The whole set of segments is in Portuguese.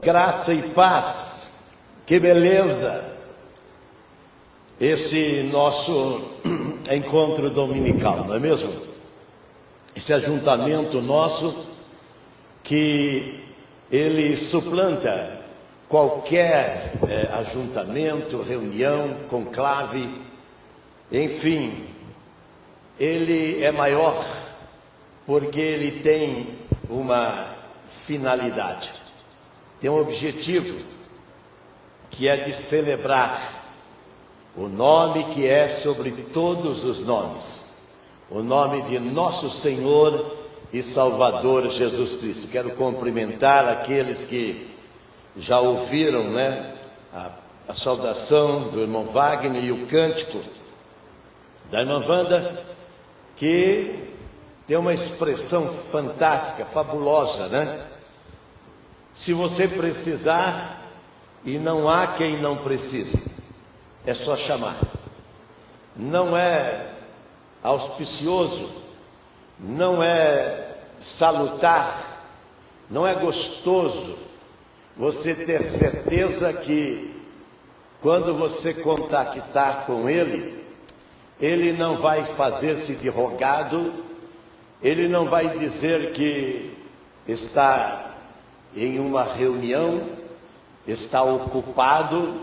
graça e paz. Que beleza esse nosso encontro dominical, não é mesmo? Esse ajuntamento nosso que ele suplanta qualquer ajuntamento, reunião, conclave, enfim, ele é maior porque ele tem uma finalidade, tem um objetivo, que é de celebrar o nome que é sobre todos os nomes, o nome de nosso Senhor e Salvador Jesus Cristo. Quero cumprimentar aqueles que já ouviram, a saudação do irmão Wagner e o cântico da irmã Wanda, que tem uma expressão fantástica, fabulosa, Se você precisar, e não há quem não precise, é só chamar. Não é auspicioso, não é salutar, não é gostoso você ter certeza que quando você contactar com ele, ele não vai fazer-se de rogado, ele não vai dizer que está em uma reunião, está ocupado,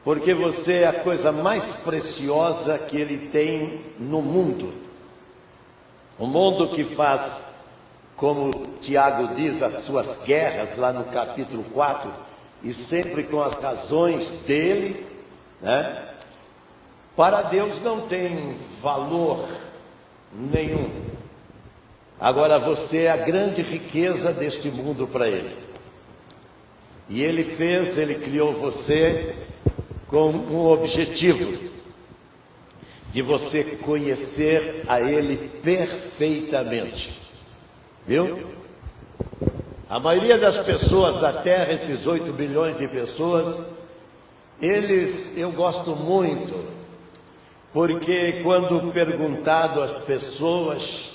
porque você é a coisa mais preciosa que ele tem no mundo. O mundo que faz, como Tiago diz, as suas guerras, lá no capítulo 4, e sempre com as razões dele, para Deus não tem valor nenhum. Agora você é a grande riqueza deste mundo para ele. E ele criou você com um objetivo, de você conhecer a ele perfeitamente. Viu? A maioria das pessoas da Terra, esses 8 bilhões de pessoas, eu gosto muito, porque quando perguntado às pessoas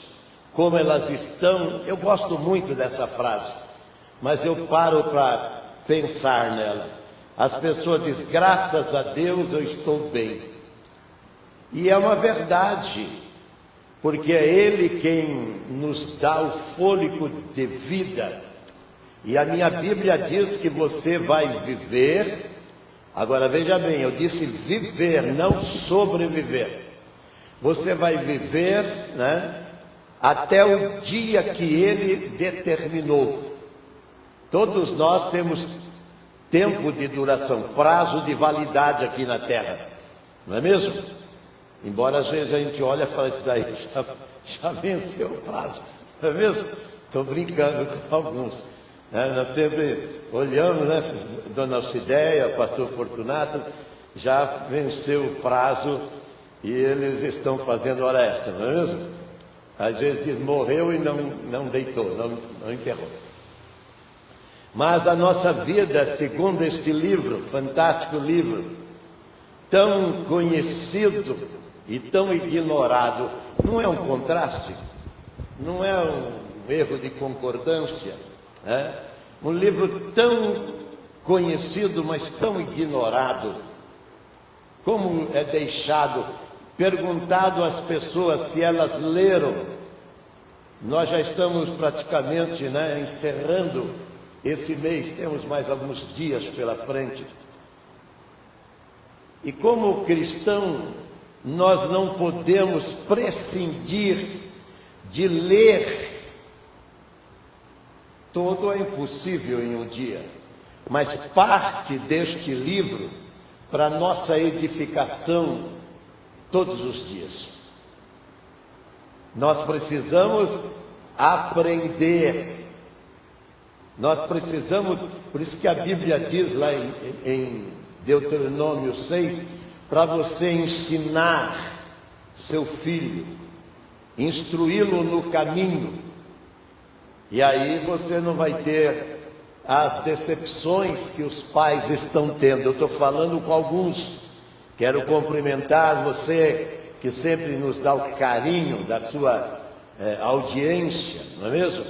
como elas estão, eu gosto muito dessa frase, mas eu paro para pensar nela. As pessoas dizem, graças a Deus eu estou bem. E é uma verdade, porque é Ele quem nos dá o fôlego de vida. E a minha Bíblia diz que você vai viver. Agora veja bem, eu disse viver, não sobreviver. Você vai viver, até o dia que Ele determinou. Todos nós temos tempo de duração, prazo de validade aqui na Terra, não é mesmo? Embora às vezes a gente olha e fala, isso daí já venceu o prazo, não é mesmo? Estou brincando com alguns. Nós sempre olhamos, Dona Alcideia, Pastor Fortunato, já venceu o prazo e eles estão fazendo hora extra, não é mesmo? Às vezes diz, morreu e não deitou, não enterrou. Mas a nossa vida, segundo este livro, fantástico livro, tão conhecido e tão ignorado, não é um contraste? Não é um erro de concordância? Um livro tão conhecido, mas tão ignorado. Como é deixado, perguntado às pessoas se elas leram. Nós já estamos praticamente encerrando esse mês, temos mais alguns dias pela frente. E como cristão, nós não podemos prescindir de ler. Todo é impossível em um dia, mas parte deste livro para nossa edificação todos os dias. Nós precisamos aprender. Nós precisamos, por isso que a Bíblia diz lá em Deuteronômio 6, para você ensinar seu filho, instruí-lo no caminho, e aí você não vai ter as decepções que os pais estão tendo. Eu estou falando com alguns, quero cumprimentar você que sempre nos dá o carinho da sua audiência, não é mesmo?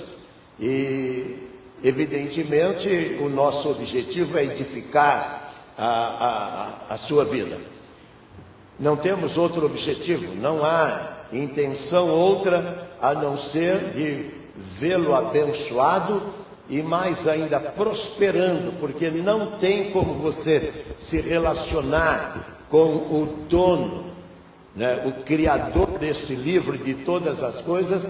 E evidentemente, o nosso objetivo é edificar a sua vida. Não temos outro objetivo, não há intenção outra a não ser de vê-lo abençoado e mais ainda prosperando, porque não tem como você se relacionar com o dono, né, o criador desse livro, de todas as coisas,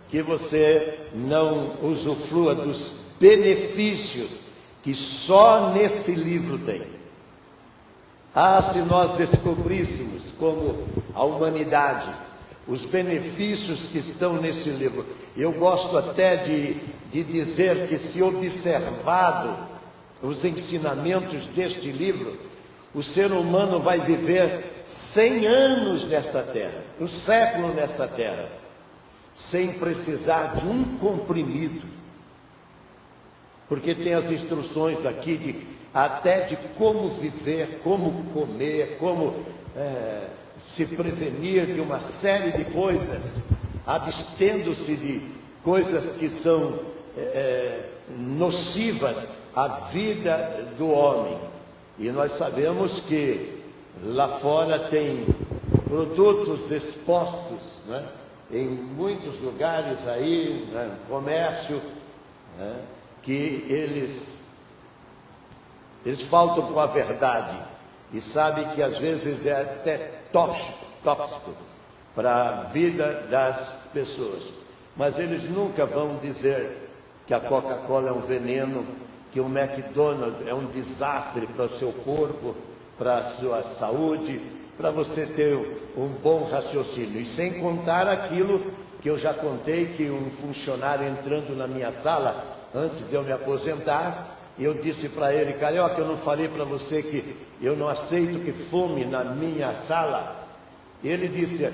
que você não usufrua dos benefícios que só nesse livro tem. Ah, se nós descobríssemos como a humanidade os benefícios que estão nesse livro. Eu gosto até de dizer que, se observado os ensinamentos deste livro, o ser humano vai viver 100 anos nesta terra, um século nesta terra, sem precisar de um comprimido, porque tem as instruções aqui até de como viver, como comer, como se prevenir de uma série de coisas, abstendo-se de coisas que são nocivas à vida do homem. E nós sabemos que lá fora tem produtos expostos, né, em muitos lugares aí, né, comércio, né, que eles faltam com a verdade e sabem que às vezes é até tóxico para a vida das pessoas. Mas eles nunca vão dizer que a Coca-Cola é um veneno, que o McDonald's é um desastre para o seu corpo, para a sua saúde, para você ter um bom raciocínio. E sem contar aquilo que eu já contei, que um funcionário entrando na minha sala, antes de eu me aposentar, eu disse para ele: Carioca, eu não falei para você que eu não aceito que fume na minha sala? Ele disse: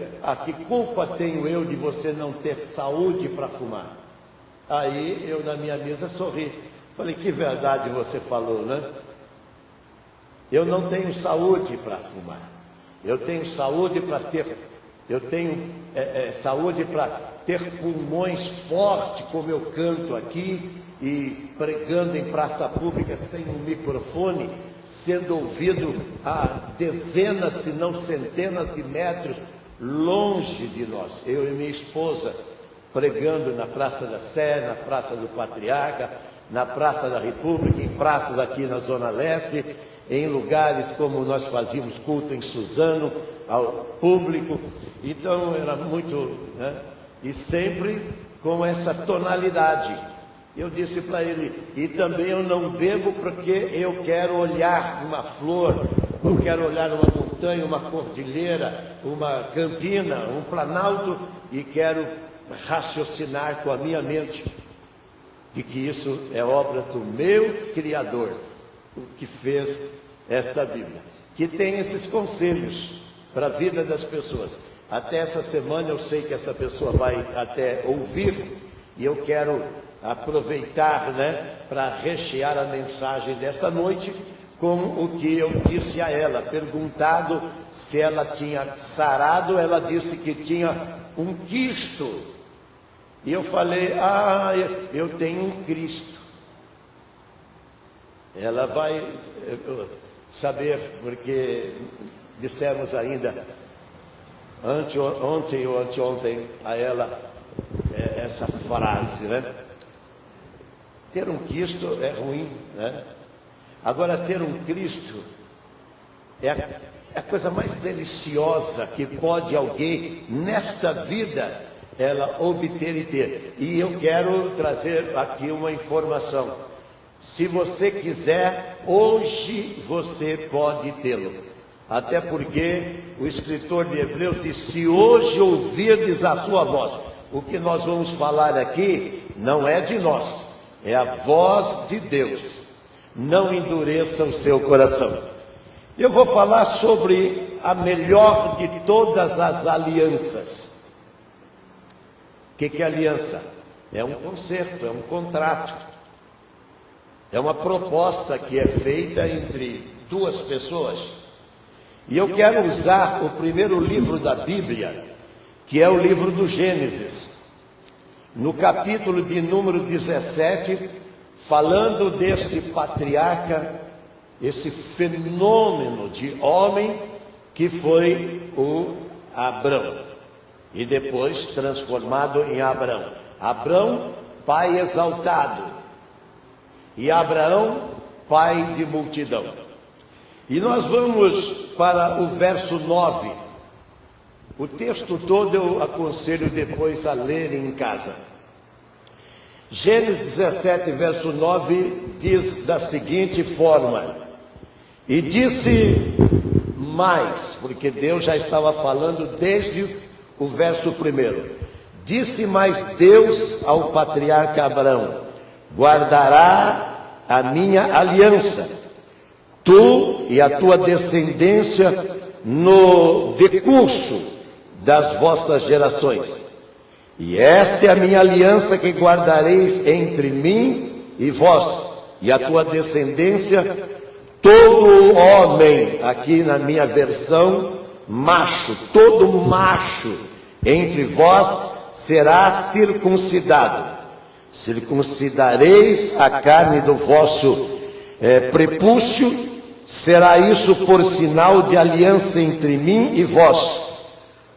que culpa tenho eu de você não ter saúde para fumar? Aí eu, na minha mesa, sorri. Falei: que verdade você falou, né? Eu não tenho saúde para fumar. Eu tenho saúde para ter... Eu tenho saúde para ter pulmões fortes, como eu canto aqui, e pregando em praça pública sem um microfone, sendo ouvido a dezenas, se não centenas de metros longe de nós. Eu e minha esposa pregando na Praça da Sé, na Praça do Patriarca, na Praça da República, em praças aqui na Zona Leste, em lugares como nós fazíamos culto em Suzano, ao público. Então era muito, né? E sempre com essa tonalidade. Eu disse para ele: e também eu não bebo porque eu quero olhar uma flor, eu quero olhar uma montanha, uma cordilheira, uma campina, um planalto, e quero raciocinar com a minha mente de que isso é obra do meu Criador, o que fez esta Bíblia, que tem esses conselhos para a vida das pessoas. Até essa semana eu sei que essa pessoa vai até ouvir, e eu quero aproveitar, né, para rechear a mensagem desta noite com o que eu disse a ela. Perguntado se ela tinha sarado, ela disse que tinha um quisto. E eu falei: eu tenho um Cristo. Ela vai saber, porque dissemos ainda ontem ou anteontem a ela essa frase, né? Ter um Cristo é ruim, né? Agora, ter um Cristo é a coisa mais deliciosa que pode alguém nesta vida ela obter e ter. E eu quero trazer aqui uma informação. Se você quiser, hoje você pode tê-lo. Até porque o escritor de Hebreus diz: se hoje ouvirdes a sua voz. O que nós vamos falar aqui não é de nós, é a voz de Deus. Não endureça o seu coração. Eu vou falar sobre a melhor de todas as alianças. O que é aliança? É um concerto, é um contrato. É uma proposta que é feita entre duas pessoas. E eu quero usar o primeiro livro da Bíblia, que é o livro do Gênesis. No capítulo de número 17, falando deste patriarca, esse fenômeno de homem que foi o Abrão, e depois transformado em Abrão. Abrão, pai exaltado, e Abraão, pai de multidão. E nós vamos para o verso 9. O texto todo eu aconselho depois a lerem em casa. Gênesis 17, verso 9, diz da seguinte forma: e disse mais, porque Deus já estava falando desde o verso 1. Disse mais Deus ao patriarca Abraão: guardará a minha aliança, tu e a tua descendência no decurso das vossas gerações. E esta é a minha aliança que guardareis entre mim e vós, e a tua descendência, todo homem, aqui na minha versão, macho, todo macho entre vós será circuncidado. Circuncidareis a carne do vosso prepúcio, será isso por sinal de aliança entre mim e vós.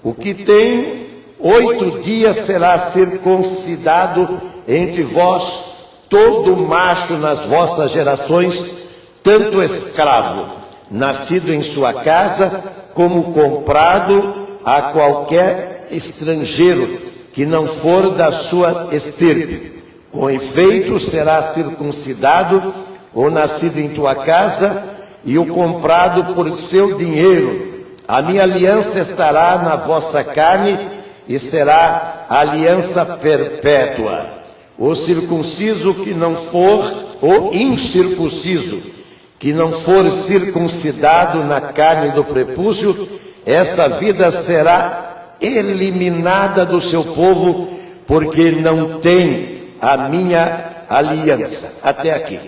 O que tem 8 dias será circuncidado entre vós todo macho nas vossas gerações, tanto escravo, nascido em sua casa, como comprado a qualquer estrangeiro, que não for da sua estirpe. Com efeito, será circuncidado o nascido em tua casa e o comprado por seu dinheiro. A minha aliança estará na vossa carne e será aliança perpétua. O circunciso que não for, o incircunciso, que não for circuncidado na carne do prepúcio, essa vida será eliminada do seu povo, porque não tem a minha aliança. Até aqui.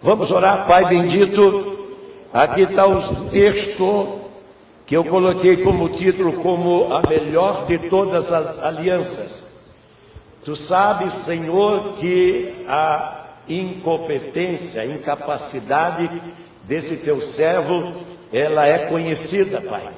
Vamos orar. Pai bendito, aqui está o texto que eu coloquei como título, como a melhor de todas as alianças. Tu sabes, Senhor, que a incompetência, a incapacidade desse teu servo, ela é conhecida, Pai.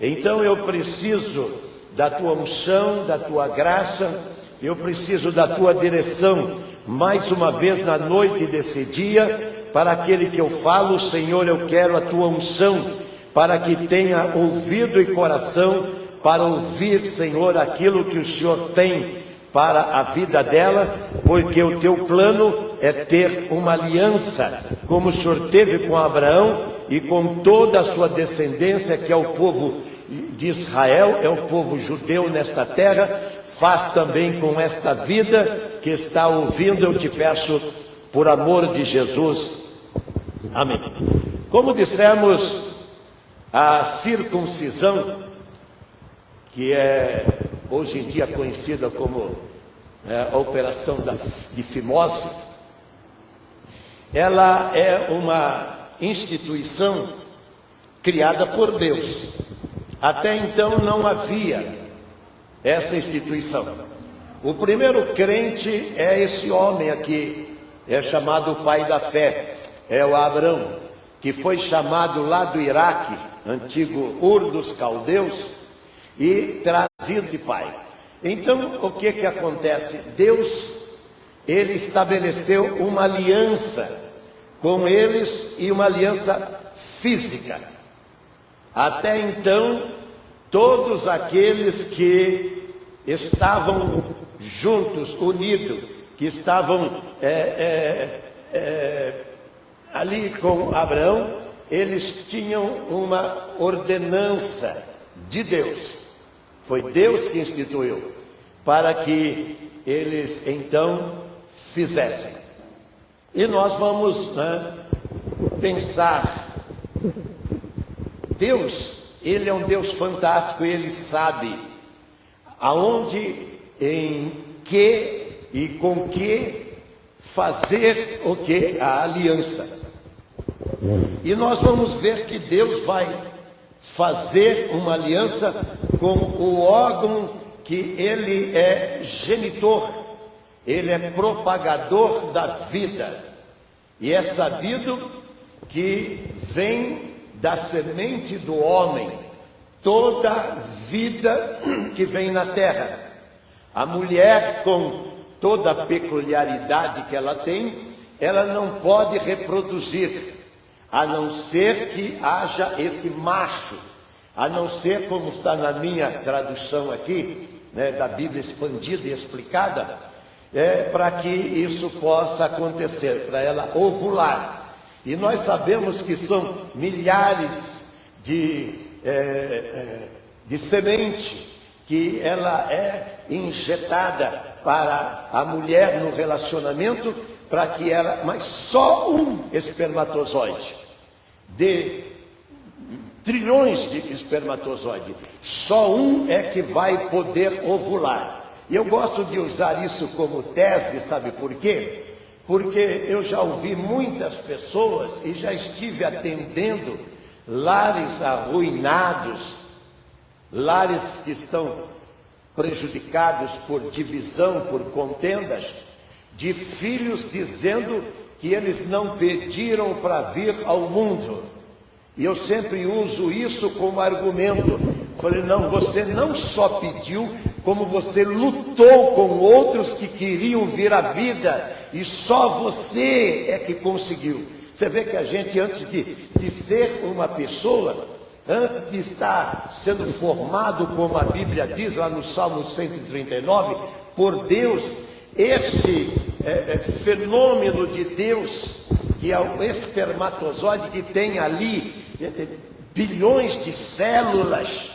Então eu preciso da tua unção, da tua graça, eu preciso da tua direção, mais uma vez na noite desse dia, para aquele que eu falo, Senhor, eu quero a tua unção, para que tenha ouvido e coração, para ouvir, Senhor, aquilo que o Senhor tem para a vida dela, porque o teu plano é ter uma aliança, como o Senhor teve com Abraão e com toda a sua descendência, que é o povo de Israel, é o povo judeu nesta terra. Faz também com esta vida que está ouvindo, eu te peço, por amor de Jesus. Amém. Como dissemos, a circuncisão, que é hoje em dia conhecida como a operação de fimose, ela é uma instituição criada por Deus. Até então não havia essa instituição. O primeiro crente é esse homem aqui, é chamado o pai da fé, é o Abrão, que foi chamado lá do Iraque, antigo Ur dos Caldeus, e trazido de pai. Então, o que acontece? Deus, ele estabeleceu uma aliança com eles, e uma aliança física. Até então, todos aqueles que estavam juntos, unidos, que estavam ali com Abraão, eles tinham uma ordenança de Deus. Foi Deus que instituiu, para que eles então fizessem. E nós vamos pensar, Deus, ele é um Deus fantástico, ele sabe aonde, em que e com que fazer o que? A aliança. E nós vamos ver que Deus vai fazer uma aliança com o órgão que ele é genitor, ele é propagador da vida. E é sabido que vem da semente do homem toda vida que vem na terra. A mulher, com toda a peculiaridade que ela tem, ela não pode reproduzir, a não ser que haja esse macho, a não ser, como está na minha tradução aqui, né, da Bíblia expandida e explicada, para que isso possa acontecer, para ela ovular. E nós sabemos que são milhares de semente que ela é injetada para a mulher no relacionamento, para que ela, mas só um espermatozoide, de trilhões de espermatozoides, só um é que vai poder ovular. E eu gosto de usar isso como tese, sabe por quê? Porque eu já ouvi muitas pessoas e já estive atendendo lares arruinados, lares que estão prejudicados por divisão, por contendas, de filhos dizendo que eles não pediram para vir ao mundo. E eu sempre uso isso como argumento. Falei, não, você não só pediu, como você lutou com outros que queriam vir à vida, e só você é que conseguiu. Você vê que a gente, antes de ser uma pessoa, antes de estar sendo formado, como a Bíblia diz lá no Salmo 139, por Deus, esse fenômeno de Deus, que é o espermatozoide, que tem ali bilhões de células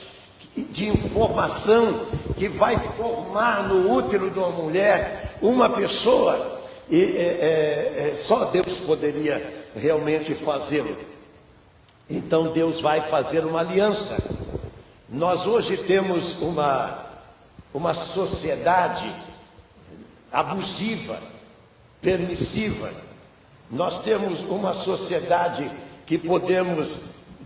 de informação, que vai formar no útero de uma mulher uma pessoa, e só Deus poderia realmente fazê-lo. Então Deus vai fazer uma aliança. Nós hoje temos uma sociedade abusiva, permissiva. Nós temos uma sociedade que podemos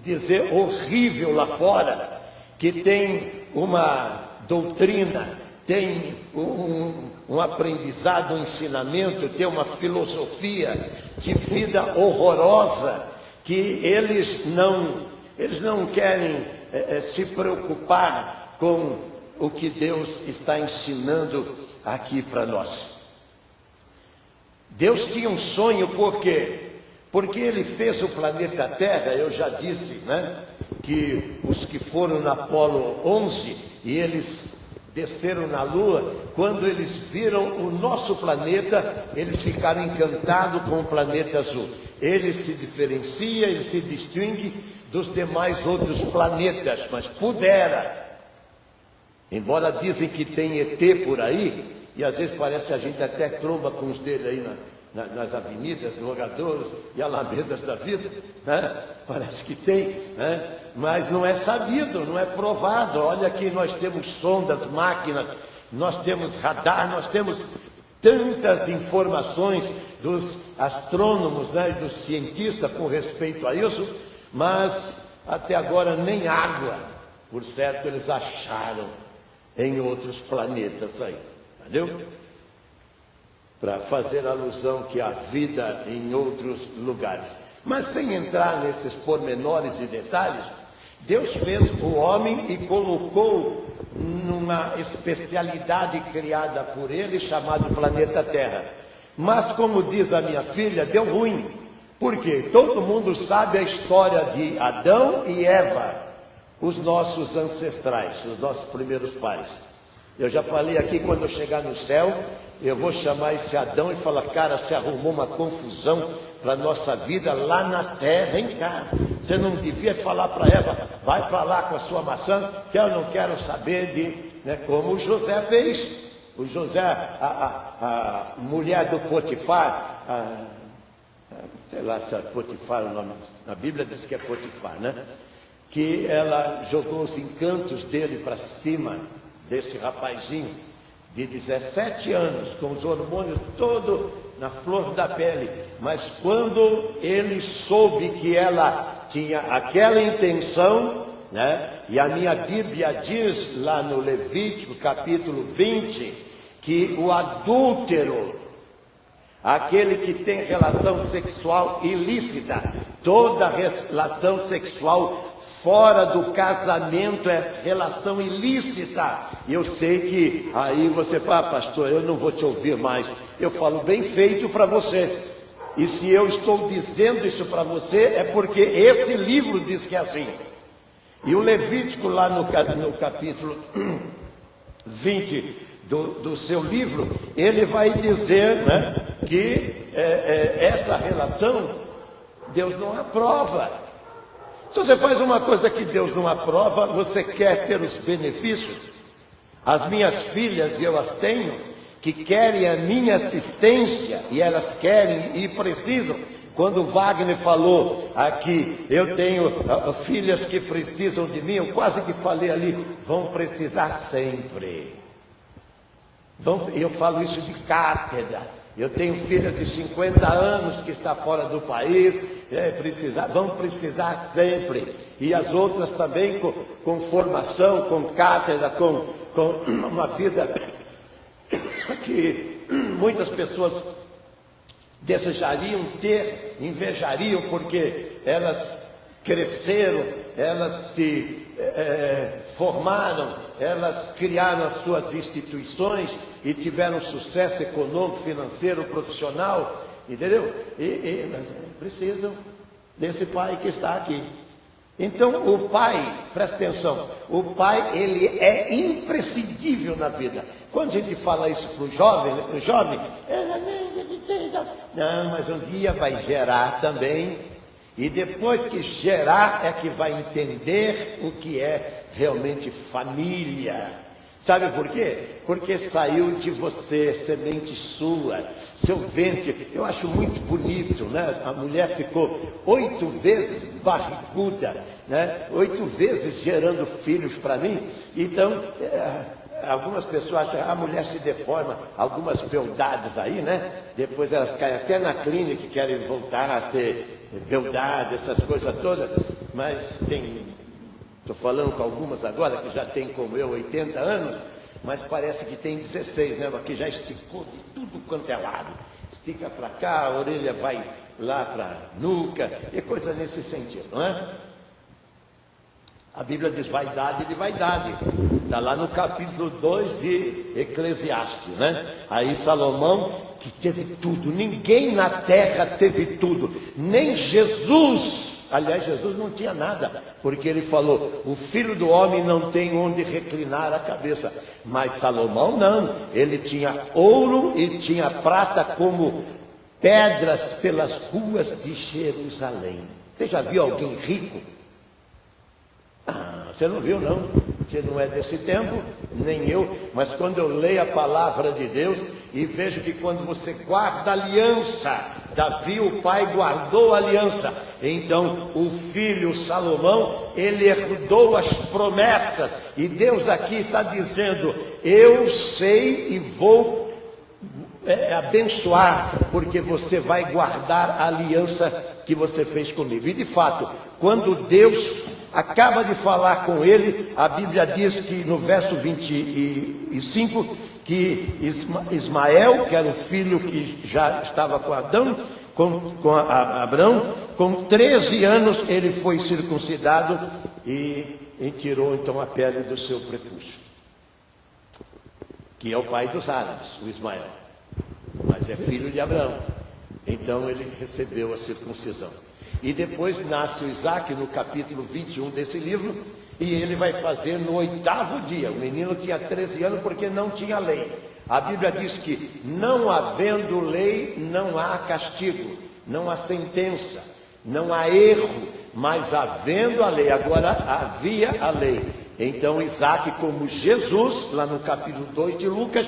dizer horrível lá fora, que tem uma doutrina, tem um aprendizado, um ensinamento, tem uma filosofia de vida horrorosa, que eles não querem se preocupar com o que Deus está ensinando aqui para nós. Deus tinha um sonho, por quê? Porque Ele fez o planeta Terra. Eu já disse, né, que os que foram na Apolo 11 e eles desceram na Lua, quando eles viram o nosso planeta, eles ficaram encantados com o planeta azul. Ele se diferencia, ele se distingue dos demais outros planetas, mas pudera. Embora dizem que tem ET por aí, e às vezes parece que a gente até tromba com os dele aí nas avenidas, logadouros e alamedas da vida, né? Parece que tem, né? Mas não é sabido, não é provado. Olha aqui, nós temos sondas, máquinas, nós temos radar, nós temos tantas informações dos astrônomos, né, e dos cientistas com respeito a isso, mas até agora nem água, por certo, eles acharam em outros planetas aí, entendeu? Para fazer alusão que há vida em outros lugares. Mas sem entrar nesses pormenores e detalhes, Deus fez o homem e colocou numa especialidade criada por Ele, chamado planeta Terra. Mas, como diz a minha filha, deu ruim. Por quê? Todo mundo sabe a história de Adão e Eva, os nossos ancestrais, os nossos primeiros pais. Eu já falei aqui, quando eu chegar no céu, eu vou chamar esse Adão e falar, cara, se arrumou uma confusão para a nossa vida lá na terra, vem cá. Você não devia falar para Eva, vai para lá com a sua maçã, que eu não quero saber de... Né, como o José fez. O José, a mulher do Potifar, sei lá se é Potifar o nome, na Bíblia diz que é Potifar, né? Que ela jogou os encantos dele para cima desse rapazinho de 17 anos, com os hormônios todo na flor da pele. Mas quando ele soube que ela tinha aquela intenção, né? E a minha Bíblia diz lá no Levítico capítulo 20, que o adúltero, aquele que tem relação sexual ilícita, toda relação sexual fora do casamento é relação ilícita. E eu sei que aí você fala, pastor, eu não vou te ouvir mais. Eu falo bem feito para você. E se eu estou dizendo isso para você, é porque esse livro diz que é assim. E o Levítico, lá no capítulo 20 do seu livro, ele vai dizer, né, que essa relação Deus não aprova. Se você faz uma coisa que Deus não aprova, você quer ter os benefícios? As minhas filhas, e eu as tenho, que querem a minha assistência, e elas querem e precisam. Quando Wagner falou aqui, eu tenho filhas que precisam de mim, eu quase que falei ali, vão precisar sempre. Eu falo isso de cátedra. Eu tenho filha de 50 anos que está fora do país, vão precisar sempre. E as outras também com formação, com cátedra, com uma vida que muitas pessoas desejariam ter, invejariam, porque elas cresceram, elas se formaram, elas criaram as suas instituições e tiveram sucesso econômico, financeiro, profissional, entendeu? E precisam desse pai que está aqui. Então o pai, presta atenção, o pai ele é imprescindível na vida. Quando a gente fala isso para o jovem, não, mas um dia vai gerar também, e depois que gerar é que vai entender o que é realmente família. Sabe por quê? Porque saiu de você, semente sua, seu ventre. Eu acho muito bonito, né? A mulher ficou 8 vezes barriguda, né? 8 vezes gerando filhos para mim. Então, algumas pessoas acham que a mulher se deforma, algumas beldades aí, né? Depois elas caem até na clínica e querem voltar a ser beldade, essas coisas todas. Mas estou falando com algumas agora que já tem como eu 80 anos, mas parece que tem 16, né? Porque já esticou de tudo quanto é lado. Estica para cá, a orelha vai lá para a nuca, e coisa nesse sentido, não é? A Bíblia diz vaidade de vaidade. Está lá no capítulo 2 de Eclesiastes, né? Aí Salomão, que teve tudo, ninguém na terra teve tudo, nem Jesus. Aliás, Jesus não tinha nada, porque ele falou, o filho do homem não tem onde reclinar a cabeça. Mas Salomão não, ele tinha ouro e tinha prata como pedras pelas ruas de Jerusalém. Você já viu alguém rico? Você não viu, não. Você não é desse tempo, nem eu. Mas quando eu leio a palavra de Deus e vejo que quando você guarda a aliança, Davi, o pai, guardou a aliança. Então, o filho Salomão, ele herdou as promessas. E Deus aqui está dizendo, eu sei e vou abençoar, porque você vai guardar a aliança que você fez comigo. E de fato, quando Deus acaba de falar com ele, a Bíblia diz que no verso 25, que Ismael, que era o filho que já estava com Adão, com Abraão, com 13 anos ele foi circuncidado e tirou então a pele do seu prepúcio, que é o pai dos árabes, o Ismael, mas é filho de Abraão. Então ele recebeu a circuncisão. E depois nasce o Isaac no capítulo 21 desse livro, e ele vai fazer no 8º dia. O menino tinha 13 anos porque não tinha lei. A Bíblia diz que não havendo lei, não há castigo, não há sentença, não há erro, mas havendo a lei, agora havia a lei. Então Isaac, como Jesus, lá no capítulo 2 de Lucas,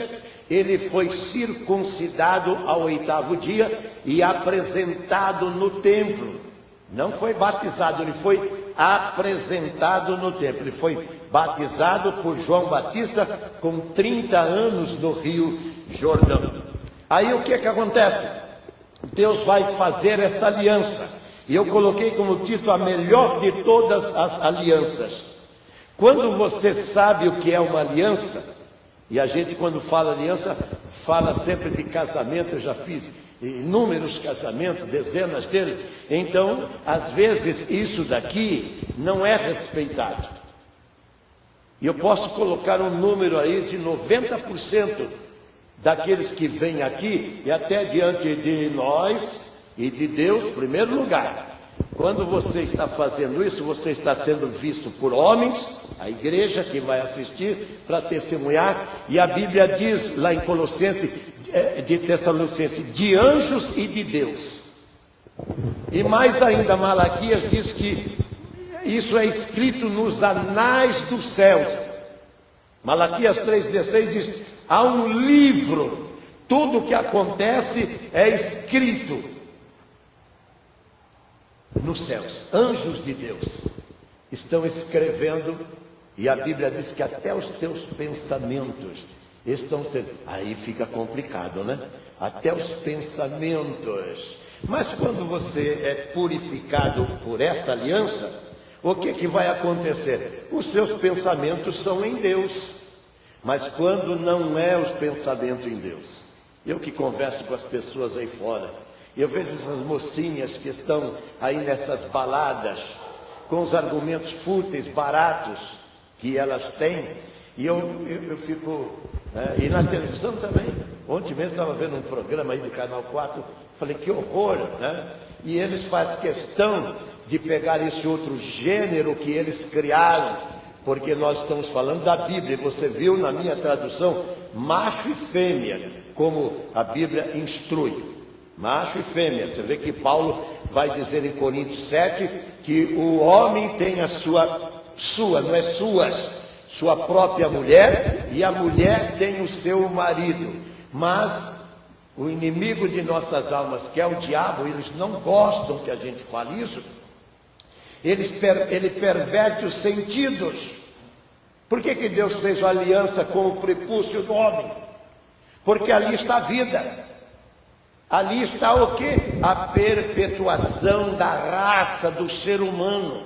ele foi circuncidado ao 8º dia e apresentado no templo. Não foi batizado, ele foi apresentado no templo. Ele foi batizado por João Batista com 30 anos no Rio Jordão. Aí o que acontece? Deus vai fazer esta aliança. E eu coloquei como título a melhor de todas as alianças. Quando você sabe o que é uma aliança, E a gente, quando fala aliança, fala sempre de casamento. Eu já fiz inúmeros casamentos, dezenas deles. Então, às vezes, isso daqui não é respeitado. E eu posso colocar um número aí de 90% daqueles que vêm aqui, e até diante de nós e de Deus, em primeiro lugar. Quando você está fazendo isso, você está sendo visto por homens, a igreja que vai assistir para testemunhar, e a Bíblia diz lá em Colossenses, de Tessalonicenses, de anjos e de Deus. E mais ainda, Malaquias diz que isso é escrito nos anais dos céus. Malaquias 3,16 diz, há um livro, tudo o que acontece é escrito nos céus. Anjos de Deus estão escrevendo, e a Bíblia diz que até os teus pensamentos estão sendo... Aí fica complicado, né? Até os pensamentos. Mas quando você é purificado por essa aliança, o que vai acontecer? Os seus pensamentos são em Deus. Mas quando não é os pensamentos em Deus, eu que converso com as pessoas aí fora, eu vejo essas mocinhas que estão aí nessas baladas, com os argumentos fúteis, baratos, que elas têm, e eu fico... e na televisão também. Ontem mesmo estava vendo um programa aí do Canal 4, falei, que horror, né? E eles fazem questão de pegar esse outro gênero que eles criaram, porque nós estamos falando da Bíblia, e você viu na minha tradução, macho e fêmea, como a Bíblia instrui. Macho e fêmea. Você vê que Paulo vai dizer em Coríntios 7 que o homem tem a sua, não é suas, sua própria mulher, e a mulher tem o seu marido. Mas o inimigo de nossas almas, que é o diabo, eles não gostam que a gente fale isso. Ele perverte os sentidos. Por que Deus fez uma aliança com o prepúcio do homem? Porque ali está a vida. Ali está o quê? A perpetuação da raça do ser humano.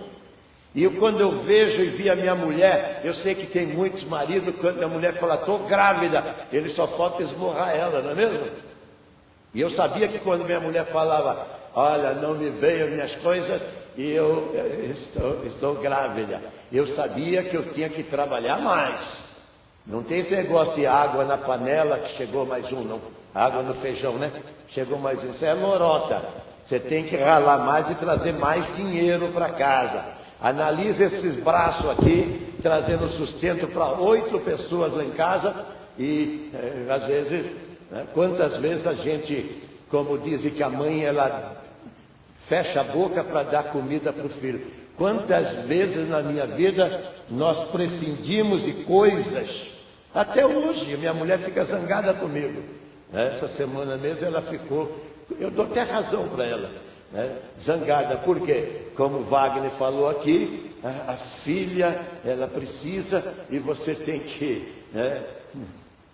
E quando eu vejo e vi a minha mulher, eu sei que tem muitos maridos, quando minha mulher fala, estou grávida, ele só falta esmurrar ela, não é mesmo? E eu sabia que quando minha mulher falava, olha, não me veio minhas coisas, e eu estou grávida, eu sabia que eu tinha que trabalhar mais. Não tem esse negócio de água na panela, que chegou mais um, não. Água no feijão, né? Chegou mais um. Isso é lorota. Você tem que ralar mais e trazer mais dinheiro para casa. Analise esses braços aqui, trazendo sustento para 8 pessoas lá em casa. E às vezes, né, quantas vezes a gente, como dizem que a mãe, ela fecha a boca para dar comida para o filho. Quantas vezes na minha vida nós prescindimos de coisas. Até hoje, minha mulher fica zangada comigo. Essa semana mesmo ela ficou, eu dou até razão para ela, né? Zangada, porque, como Wagner falou aqui, a filha, ela precisa, e você tem que, né?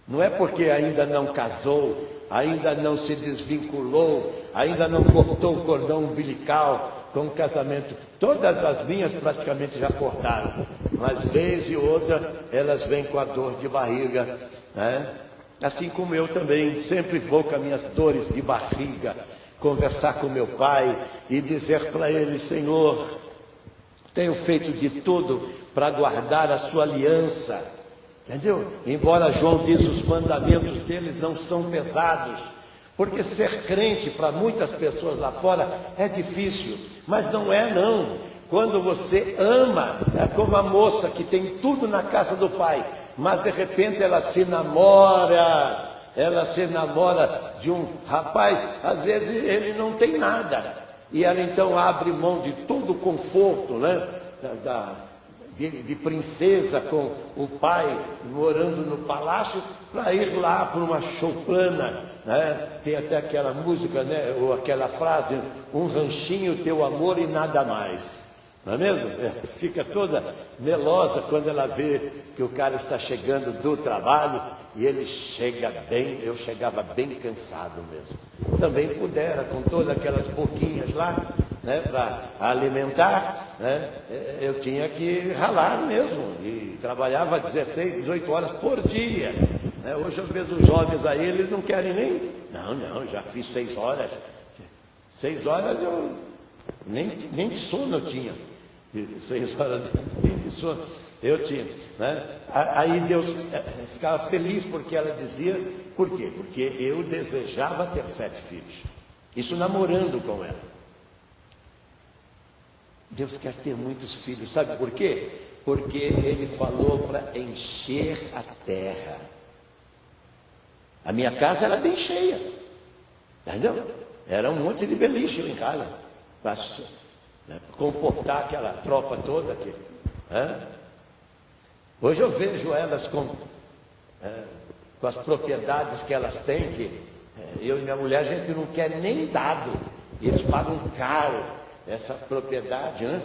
Não é porque ainda não casou, ainda não se desvinculou, ainda não cortou o cordão umbilical com o casamento. Todas as minhas praticamente já cortaram, mas vez e outra elas vêm com a dor de barriga, né? Assim como eu também sempre vou com as minhas dores de barriga, conversar com meu pai e dizer para ele, Senhor, tenho feito de tudo para guardar a sua aliança, entendeu? Embora João diz os mandamentos deles não são pesados, porque ser crente para muitas pessoas lá fora é difícil, mas não é não. Quando você ama, é como a moça que tem tudo na casa do pai, mas de repente ela se namora de um rapaz, às vezes ele não tem nada, e ela então abre mão de todo o conforto, né, de princesa com o pai morando no palácio, para ir lá para uma choupana, né? Tem até aquela música, né, ou aquela frase, um ranchinho, teu amor e nada mais. Não é mesmo? Fica toda melosa quando ela vê que o cara está chegando do trabalho e ele chega bem, eu chegava bem cansado mesmo. Também pudera, com todas aquelas boquinhas lá, né, para alimentar, né, eu tinha que ralar mesmo, e trabalhava 16, 18 horas por dia. né? Hoje eu vejo os jovens aí, eles não querem nem... Não, já fiz 6 horas. 6 horas eu nem de sono eu tinha. 6 horas nem de sono eu tinha, né? Aí Deus ficava feliz porque ela dizia, por quê? Porque eu desejava ter 7 filhos. Isso namorando com ela. Deus quer ter muitos filhos, sabe por quê? Porque Ele falou para encher a terra. A minha casa era bem cheia, entendeu? Era um monte de beliche em casa, para comportar aquela tropa toda aqui. Hoje eu vejo elas com as propriedades que elas têm, que eu e minha mulher, a gente não quer nem dado, e eles pagam caro essa propriedade, né?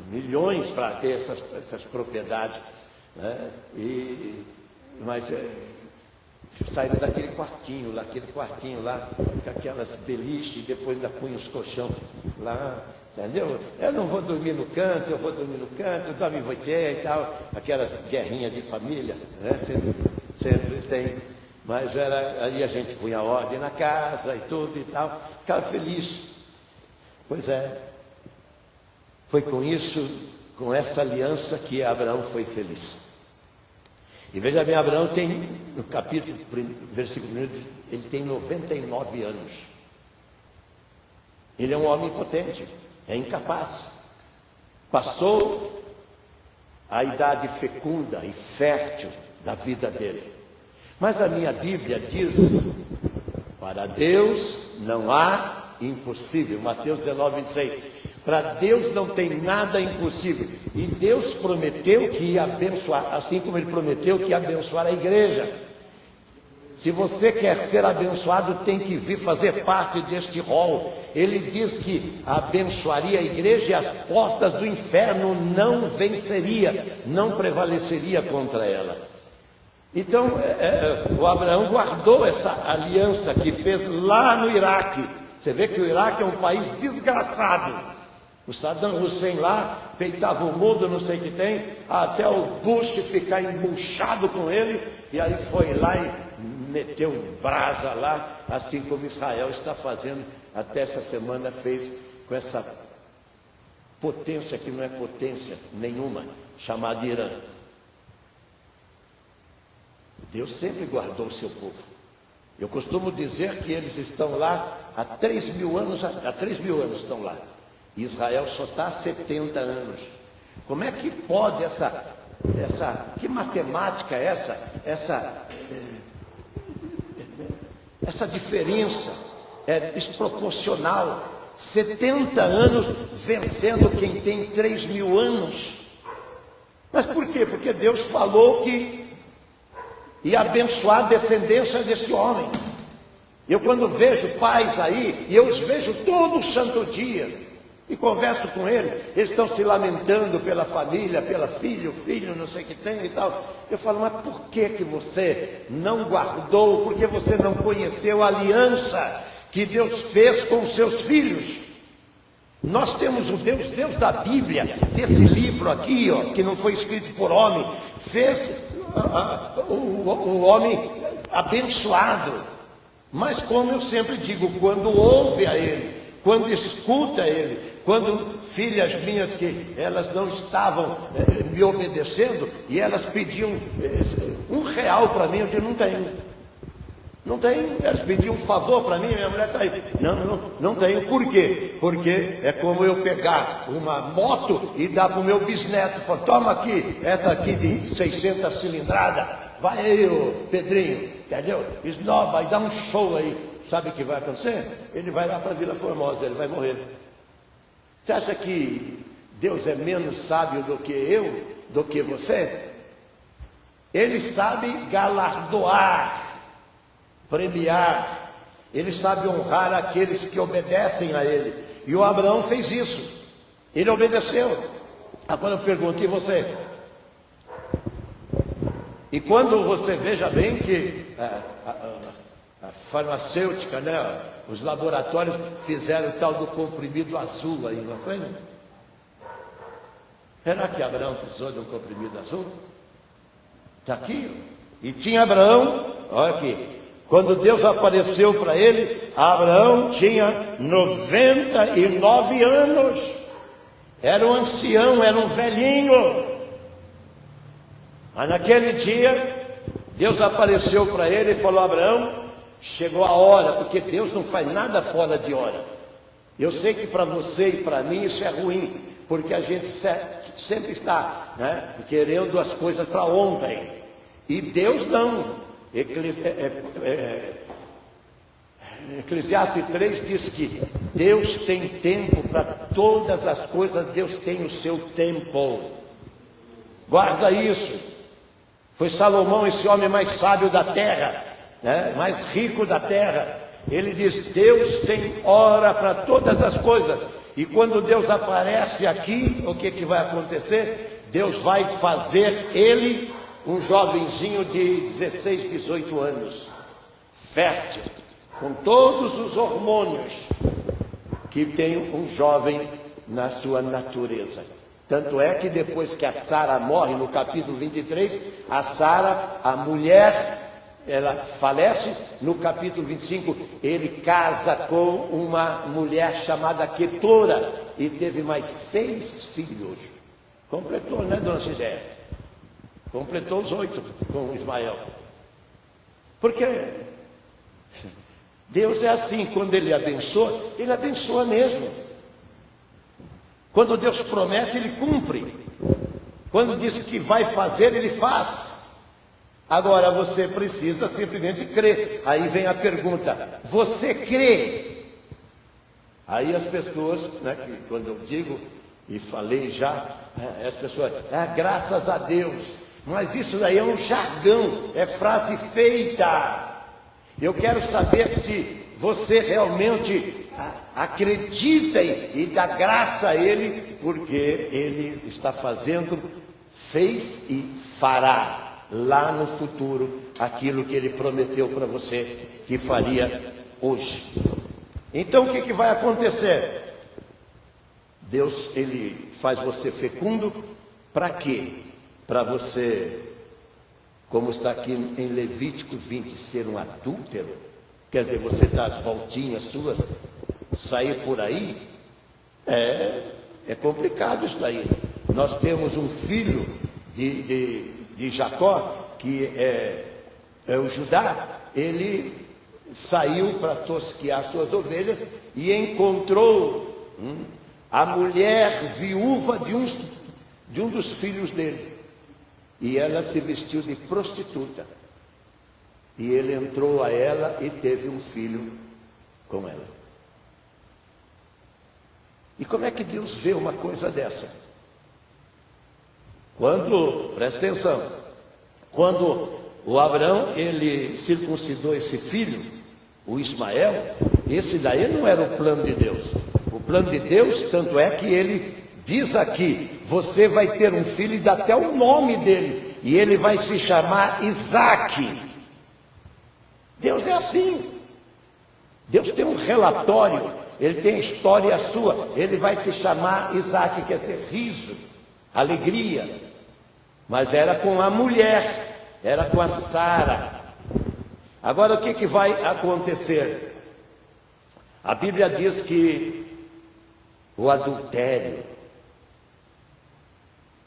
Milhões para ter essas propriedades, né? Mas saíram daquele quartinho lá, com aquelas beliches, e depois ainda punha os colchão lá, entendeu? Eu não vou dormir no canto, dorme você e tal, aquelas guerrinhas de família, né? Sempre tem, mas aí a gente punha ordem na casa e tudo e tal, ficava feliz. Pois é, foi com isso, com essa aliança que Abraão foi feliz. E veja bem, Abraão tem, no capítulo, versículo 1, ele tem 99 anos. Ele é um homem impotente, é incapaz. Passou a idade fecunda e fértil da vida dele. Mas a minha Bíblia diz, para Deus não há impossível. Mateus 19, 26. Para Deus não tem nada impossível. E Deus prometeu que ia abençoar, assim como Ele prometeu que ia abençoar a igreja. Se você quer ser abençoado, tem que vir fazer parte deste rol. Ele diz que abençoaria a igreja e as portas do inferno não venceria, não prevaleceria contra ela. Então, o Abraão guardou essa aliança que fez lá no Iraque. Você vê que o Iraque é um país desgraçado. O Saddam Hussein lá peitava o mundo, não sei o que tem, até o Bush ficar embuchado com ele, e aí foi lá e meteu brasa lá, assim como Israel está fazendo, até essa semana fez com essa potência que não é potência nenhuma, chamada Irã. Deus sempre guardou o seu povo. Eu costumo dizer que eles estão lá há 3.000 anos, estão lá. Israel só está há 70 anos. Como é que pode que matemática é essa diferença? É desproporcional. 70 anos vencendo quem tem 3.000 anos. Mas por quê? Porque Deus falou que ia abençoar a descendência desse homem. Eu quando vejo pais aí, e eu os vejo todo santo dia, e converso com eles estão se lamentando pela família, pela filho, não sei o que tem e tal. Eu falo, mas por que você não guardou, por que você não conheceu a aliança que Deus fez com os seus filhos? Nós temos o Deus da Bíblia, desse livro aqui, ó, que não foi escrito por homem, fez o homem abençoado. Mas como eu sempre digo, quando ouve a Ele, quando escuta Ele, quando filhas minhas que elas não estavam me obedecendo, e elas pediam R$1 para mim, eu digo, não tenho, elas pediam um favor para mim, minha mulher está aí, não tenho, por quê? Porque é como eu pegar uma moto e dar para o meu bisneto, falar, toma aqui, essa aqui de 600 cilindradas, vai aí, ô Pedrinho, entendeu? Esnoba e dá um show aí, sabe o que vai acontecer? Ele vai lá para Vila Formosa, ele vai morrer. Você acha que Deus é menos sábio do que eu, do que você? Ele sabe galardoar, premiar, ele sabe honrar aqueles que obedecem a ele. E o Abraão fez isso, ele obedeceu. Agora eu pergunto, e você? E quando você veja bem que a farmacêutica, né, os laboratórios fizeram o tal do comprimido azul aí, não foi? Será que Abraão precisou de um comprimido azul? Está aqui, E tinha Abraão, olha aqui, quando Deus apareceu para ele, Abraão tinha 99 anos. Era um ancião, era um velhinho. Mas naquele dia, Deus apareceu para ele e falou: Abraão, chegou a hora, porque Deus não faz nada fora de hora. Eu sei que para você e para mim isso é ruim, porque a gente sempre está, né, querendo as coisas para ontem. E Deus não. Eclesiastes 3 diz que Deus tem tempo para todas as coisas, Deus tem o seu tempo. Guarda isso. Foi Salomão, esse homem mais sábio da terra, né? Mais rico da terra. Ele diz: Deus tem hora para todas as coisas. E quando Deus aparece aqui, o que vai acontecer? Deus vai fazer ele um jovenzinho de 16, 18 anos, fértil, com todos os hormônios que tem um jovem na sua natureza. Tanto é que depois que a Sara morre, no capítulo 23, a Sara, a mulher, ela falece. No capítulo 25, ele casa com uma mulher chamada Quetura e teve mais 6 filhos. Completou, né, dona Cidéia? Completou os 8 com Ismael. Porque Deus é assim, quando ele abençoa mesmo. Quando Deus promete, ele cumpre. Quando diz que vai fazer, ele faz. Agora você precisa simplesmente crer. Aí vem a pergunta: você crê? Aí as pessoas, né, que quando eu digo e falei já, as pessoas, graças a Deus. Mas isso daí é um jargão, é frase feita. Eu quero saber se você realmente acredita e dá graça a Ele, porque Ele está fazendo, fez e fará lá no futuro aquilo que Ele prometeu para você que faria hoje. Então o que vai acontecer? Deus, Ele faz você fecundo, para quê? Para você, como está aqui em Levítico 20, ser um adúltero. Quer dizer, você dá as voltinhas suas, sair por aí, é complicado isso daí. Nós temos um filho de Jacó, que é o Judá. Ele saiu para tosquear suas ovelhas e encontrou a mulher viúva de um dos filhos dele. E ela se vestiu de prostituta. E ele entrou a ela e teve um filho com ela. E como é que Deus vê uma coisa dessa? Presta atenção, quando o Abraão, ele circuncidou esse filho, o Ismael, esse daí não era o plano de Deus. O plano de Deus, tanto é que ele diz aqui: você vai ter um filho e dá até o nome dele, e ele vai se chamar Isaque. Deus é assim. Deus tem um relatório, ele tem a história sua. Ele vai se chamar Isaque, quer dizer riso, alegria. Mas era com a mulher, era com a Sara. Agora o que vai acontecer? A Bíblia diz que o adultério,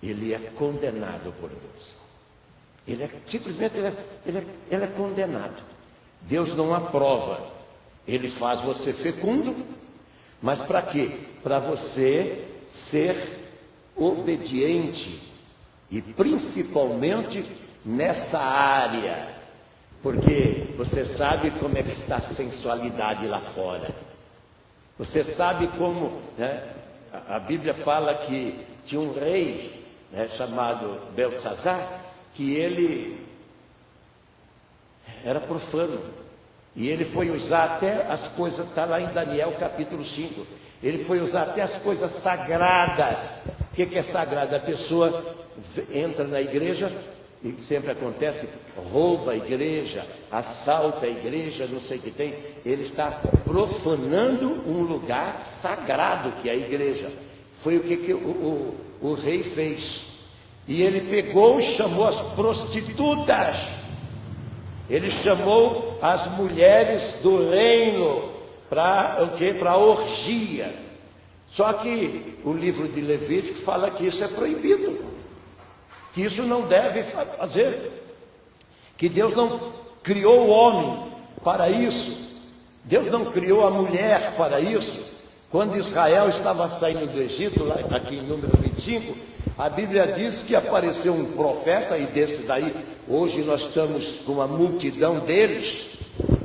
ele é condenado por Deus. Ele é condenado. Deus não aprova. Ele faz você fecundo, mas para quê? Para você ser obediente, e principalmente nessa área, porque você sabe como é que está a sensualidade lá fora. Você sabe como, né, a Bíblia fala que tinha um rei, né, chamado Belsazar, que ele era profano, e ele foi usar até as coisas, está lá em Daniel capítulo 5, ele foi usar até as coisas sagradas. O que é sagrado? A pessoa entra na igreja, e sempre acontece, rouba a igreja, assalta a igreja, não sei o que tem. Ele está profanando um lugar sagrado que é a igreja. Foi o que o rei fez. E ele pegou e chamou as prostitutas Ele chamou as mulheres do reino para o quê? Para orgia. Só que o livro de Levítico fala que isso é proibido, que isso não deve fazer, que Deus não criou o homem para isso, Deus não criou a mulher para isso. Quando Israel estava saindo do Egito, lá aqui em Número 25, a Bíblia diz que apareceu um profeta, e desse daí, hoje nós estamos com uma multidão deles,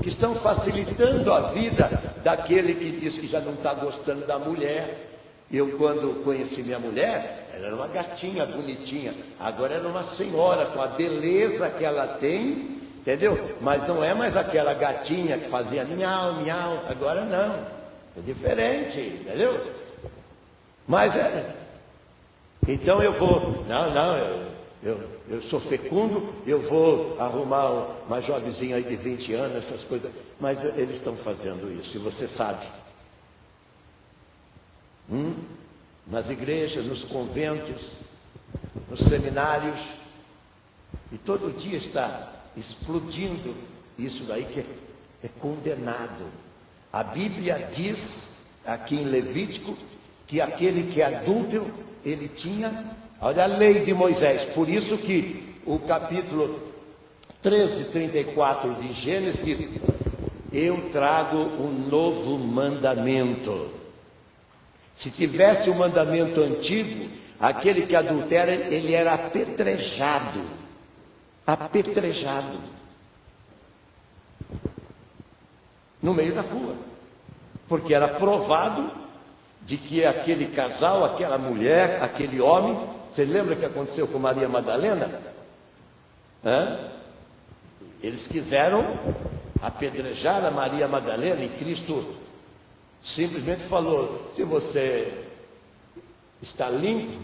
que estão facilitando a vida daquele que diz que já não está gostando da mulher. Eu, quando conheci minha mulher, ela era uma gatinha bonitinha, agora ela é uma senhora, com a beleza que ela tem, entendeu? Mas não é mais aquela gatinha que fazia miau, miau, agora não, é diferente, entendeu? Mas então eu vou, eu sou fecundo, eu vou arrumar uma jovenzinha aí de 20 anos, essas coisas, mas eles estão fazendo isso, e você sabe. Nas igrejas, nos conventos, nos seminários, e todo dia está explodindo isso daí que é condenado. A Bíblia diz, aqui em Levítico, que aquele que é adúltero, ele tinha, olha a lei de Moisés, por isso que o capítulo 13, 34 de Gênesis diz: eu trago um novo mandamento. Se tivesse o mandamento antigo, aquele que adultera, ele era apedrejado, no meio da rua, porque era provado de que aquele casal, aquela mulher, aquele homem, você lembra o que aconteceu com Maria Madalena? Eles quiseram apedrejar a Maria Madalena, e Cristo simplesmente falou: se você está limpo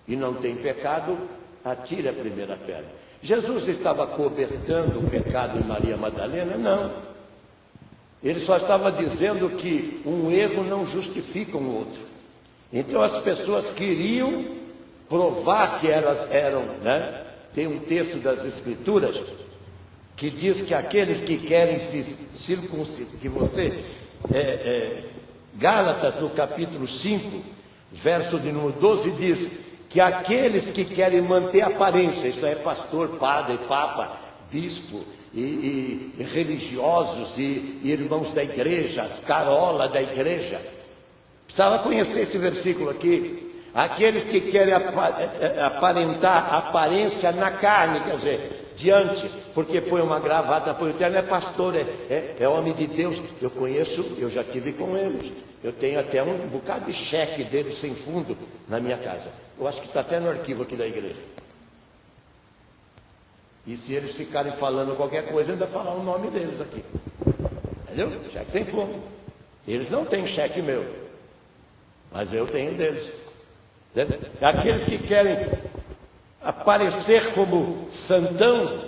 e não tem pecado, atire a primeira pedra. Jesus estava cobertando o pecado de Maria Madalena? Não. Ele só estava dizendo que um erro não justifica um outro. Então as pessoas queriam provar que elas eram, né? Tem um texto das Escrituras que diz que aqueles que querem se circuncidar, que você... Gálatas, no capítulo 5, verso de número 12, diz que aqueles que querem manter aparência, isso é pastor, padre, papa, bispo, e religiosos, e irmãos da igreja, as carolas da igreja, precisava conhecer esse versículo aqui. Aqueles que querem aparentar aparência na carne, quer dizer, diante, porque põe uma gravata, põe o terno, é pastor, é homem de Deus. Eu conheço, eu já tive com eles, eu tenho até um bocado de cheque deles sem fundo na minha casa. Eu acho que está até no arquivo aqui da igreja. E se eles ficarem falando qualquer coisa, eu ainda falar o nome deles aqui, entendeu? Cheque sem fundo. Eles não têm cheque meu, mas eu tenho deles. Aqueles que querem aparecer como santão.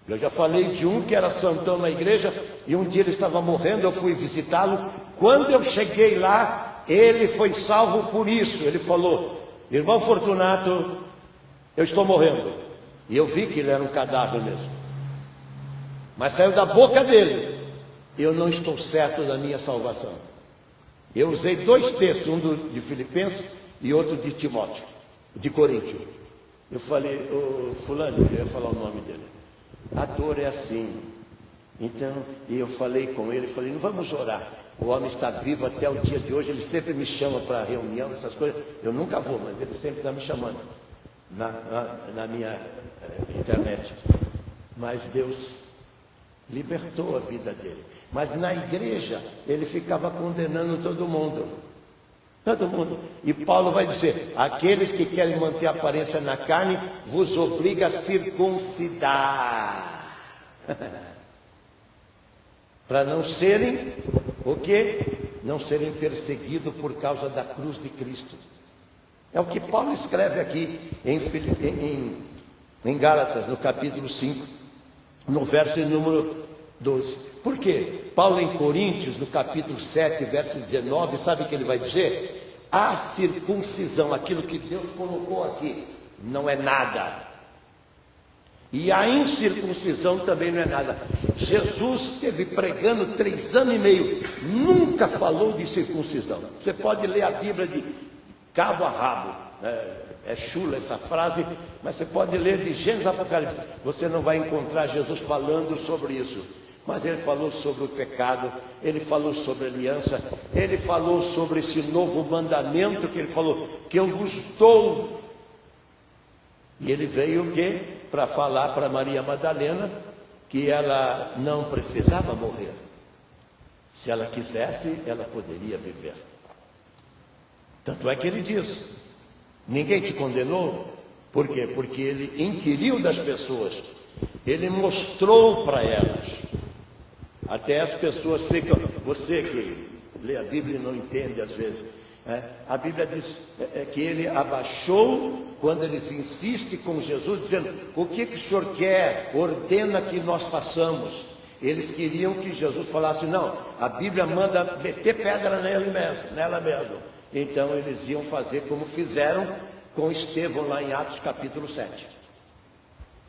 Eu já falei de um que era santão na igreja, e um dia ele estava morrendo, eu fui visitá-lo. Quando eu cheguei lá, ele foi salvo por isso. Ele falou: irmão Fortunato, eu estou morrendo. E eu vi que ele era um cadáver mesmo, mas saiu da boca dele: eu não estou certo da minha salvação. Eu usei dois textos, um de Filipenses e outro de Timóteo, de Coríntios. Eu falei: ô fulano, eu ia falar o nome dele, a dor é assim. Então, e eu falei com ele, falei: não vamos orar, o homem está vivo até o dia de hoje, ele sempre me chama para reunião, essas coisas, eu nunca vou, mas ele sempre está me chamando na minha internet. Mas Deus libertou a vida dele. Mas na igreja ele ficava condenando todo mundo. Todo mundo. E Paulo vai dizer: aqueles que querem manter a aparência na carne, vos obriga a circuncidar. Para não serem, o quê? Não serem perseguidos por causa da cruz de Cristo. É o que Paulo escreve aqui em Gálatas, no capítulo 5, no verso de número 12. Por quê? Paulo em Coríntios, no capítulo 7, verso 19, sabe o que ele vai dizer? A circuncisão, aquilo que Deus colocou aqui, não é nada. E a incircuncisão também não é nada. Jesus esteve pregando 3 anos e meio, nunca falou de circuncisão. Você pode ler a Bíblia de cabo a rabo, é chula essa frase, mas você pode ler de Gênesis a Apocalipse, você não vai encontrar Jesus falando sobre isso. Mas ele falou sobre o pecado, ele falou sobre a aliança, ele falou sobre esse novo mandamento que ele falou, que eu vos dou. E ele veio o quê? Para falar para Maria Madalena que ela não precisava morrer. Se ela quisesse, ela poderia viver. Tanto é que ele diz: ninguém te condenou. Por quê? Porque ele inquiriu das pessoas, ele mostrou para elas. Até as pessoas ficam, você que lê a Bíblia e não entende às vezes, a Bíblia diz que ele abaixou quando eles insistem com Jesus, dizendo: o que o Senhor quer? Ordena que nós façamos. Eles queriam que Jesus falasse: não, a Bíblia manda meter pedra nela mesmo. Então eles iam fazer como fizeram com Estevão lá em Atos capítulo 7.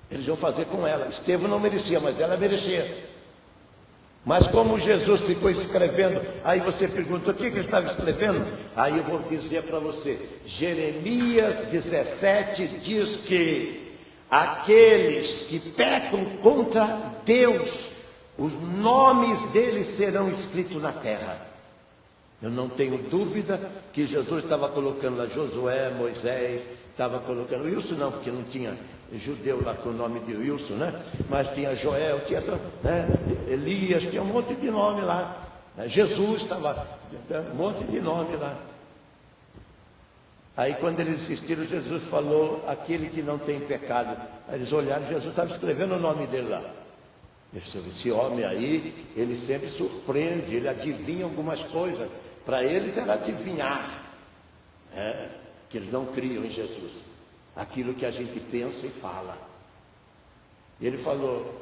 Eles iam fazer com ela. Estevão não merecia, mas ela merecia. Mas como Jesus ficou escrevendo, aí você pergunta: o que ele estava escrevendo? Aí eu vou dizer para você, Jeremias 17 diz que aqueles que pecam contra Deus, os nomes deles serão escritos na terra. Eu não tenho dúvida que Jesus estava colocando lá Josué, Moisés, estava colocando Wilson, não, porque não tinha judeu lá com o nome de Wilson, né? Mas tinha Joel, tinha Elias, tinha um monte de nome lá. Jesus estava, um monte de nome lá. Aí quando eles insistiram, Jesus falou: aquele que não tem pecado. Aí eles olharam, Jesus estava escrevendo o nome dele lá. Esse homem aí, ele sempre surpreende, ele adivinha algumas coisas. Para eles era adivinhar, que eles não criam em Jesus, aquilo que a gente pensa e fala. Ele falou: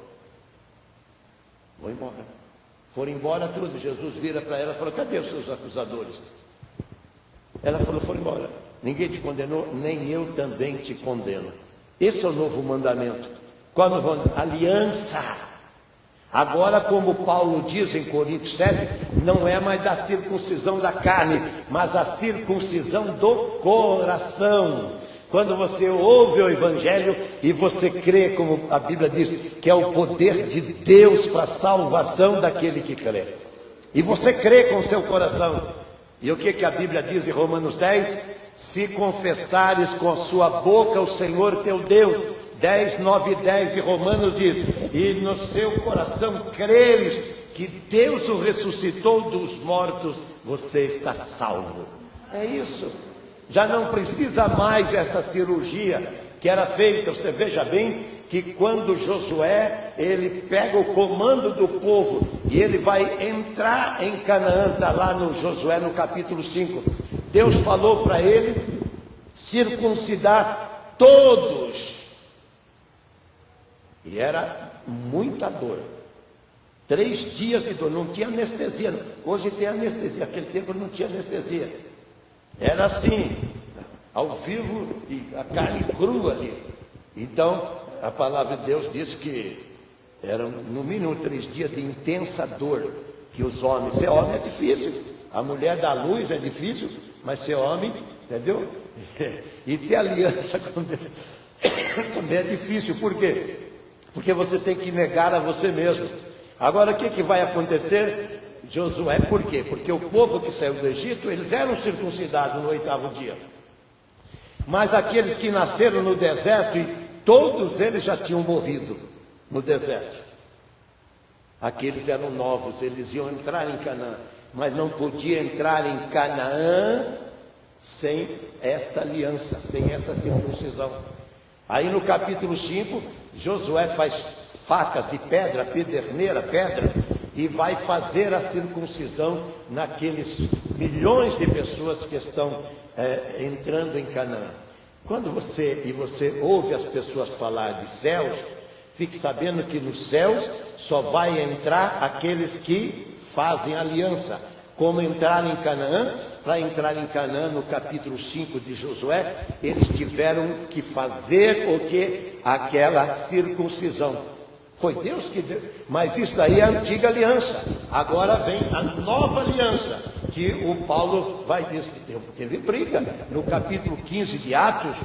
vou embora. Foram embora tudo. Jesus vira para ela e falou: cadê os seus acusadores? Ela falou: foram embora. Ninguém te condenou, nem eu também te condeno. Esse é o novo mandamento. Qual é o novo mandamento? Aliança. Agora, como Paulo diz em Coríntios 7, não é mais da circuncisão da carne, mas a circuncisão do coração. Quando você ouve o Evangelho e você crê, como a Bíblia diz, que é o poder de Deus para a salvação daquele que crê. E você crê com o seu coração. E o que a Bíblia diz em Romanos 10? Se confessares com a sua boca o Senhor teu Deus, 10, 9 e 10 de Romanos diz: e no seu coração creres que Deus o ressuscitou dos mortos, você está salvo. É isso. Já não precisa mais essa cirurgia que era feita. Você veja bem que quando Josué, ele pega o comando do povo e ele vai entrar em Canaã, está lá no Josué no capítulo 5. Deus falou para ele circuncidar todos. E era muita dor. 3 dias de dor, não tinha anestesia. Hoje tem anestesia, naquele tempo não tinha anestesia. Era assim, ao vivo e a carne crua ali. Então, a palavra de Deus diz que eram no mínimo 3 dias de intensa dor. Que os homens, ser homem é difícil. A mulher da luz é difícil, mas ser homem, entendeu? E ter aliança com Deus também é difícil. Por quê? Porque você tem que negar a você mesmo. Agora, o que vai acontecer? Josué, por quê? Porque o povo que saiu do Egito, eles eram circuncidados no 8º dia. Mas aqueles que nasceram no deserto, e todos eles já tinham morrido no deserto. Aqueles eram novos, eles iam entrar em Canaã. Mas não podia entrar em Canaã sem esta aliança, sem essa circuncisão. Aí no capítulo 5, Josué faz facas de pedra, pederneira, pedra, e vai fazer a circuncisão naqueles milhões de pessoas que estão entrando em Canaã. Quando você ouve as pessoas falar de céus, fique sabendo que nos céus só vai entrar aqueles que fazem aliança. Como entraram em Canaã, para entrar em Canaã, no capítulo 5 de Josué, eles tiveram que fazer o que? Aquela circuncisão. Foi Deus que deu, mas isso daí é a antiga aliança. Agora vem a nova aliança, que o Paulo vai dizer, teve briga. No capítulo 15 de Atos,